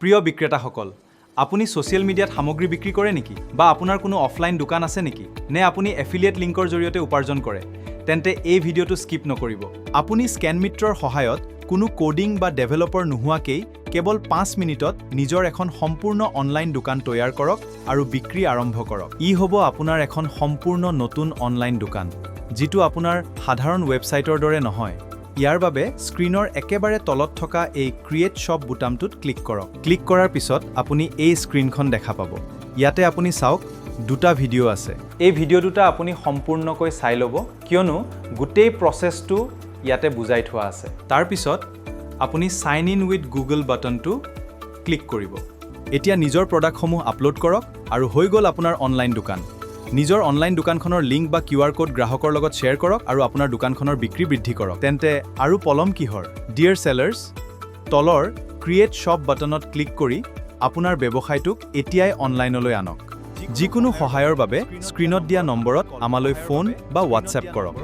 প্ৰিয় বিক্ৰেতাসকল, আপুনি ছ'চিয়েল মিডিয়াত সামগ্ৰী বিক্ৰী কৰে নেকি? বা আপোনাৰ কোনো অফলাইন দোকান আছে নেকি? নে আপুনি এফিলিয়েট লিংকৰ জৰিয়তে উপাৰ্জন কৰে? তেন্তে এই ভিডিঅ'টো স্কিপ নকৰিব। আপুনি স্কেনমিত্ৰৰ সহায়ত কোনো কোডিং বা ডেভেলপাৰ নোহোৱাকৈ কেৱল 5 মিনিটত নিজৰ এখন সম্পূৰ্ণ অনলাইন দোকান তৈয়াৰ কৰক আৰু বিক্ৰী আৰম্ভ কৰক। ই হ'ব আপোনাৰ এখন সম্পূৰ্ণ নতুন অনলাইন দোকান, যিটো আপোনাৰ সাধাৰণ ৱেবছাইটৰ দৰে নহয়। ইয়াৰ বাবে স্ক্ৰীনৰ একেবাৰে তলত থকা এই ক্ৰিয়েট শ্বপ বুটামটোত ক্লিক কৰক। ক্লিক কৰাৰ পিছত আপুনি এই স্ক্ৰীনখন দেখা পাব। ইয়াতে আপুনি চাওক, দুটা ভিডিঅ' আছে। এই ভিডিঅ' দুটা আপুনি সম্পূৰ্ণকৈ চাই ল'ব, কিয়নো গোটেই প্ৰচেছটো ইয়াতে বুজাই থোৱা আছে। তাৰ পিছত আপুনি সাইন ইন উইথ গুগল বাটনটো ক্লিক কৰিব। এতিয়া নিজৰ প্ৰডাক্টসমূহ আপলোড কৰক আৰু হৈ গ'ল আপোনাৰ অনলাইন দোকান। নিজৰ অনলাইন দোকানখনৰ লিংক বা QR কোড গ্ৰাহকৰ লগত শ্বেয়াৰ কৰক আৰু আপোনাৰ দোকানখনৰ বিক্ৰী বৃদ্ধি কৰক। তেন্তে আৰু পলম কিহৰ? ডিয়াৰ সেলাৰ্ছ, তলৰ ক্ৰিয়েট শ্বপ বাটনত ক্লিক কৰি আপোনাৰ ব্যৱসায়টোক এতিয়াই অনলাইনলৈ আনক। যিকোনো সহায়ৰ বাবে স্ক্ৰীনত দিয়া নম্বৰত আমালৈ ফোন বা হোৱাটছএপ কৰক।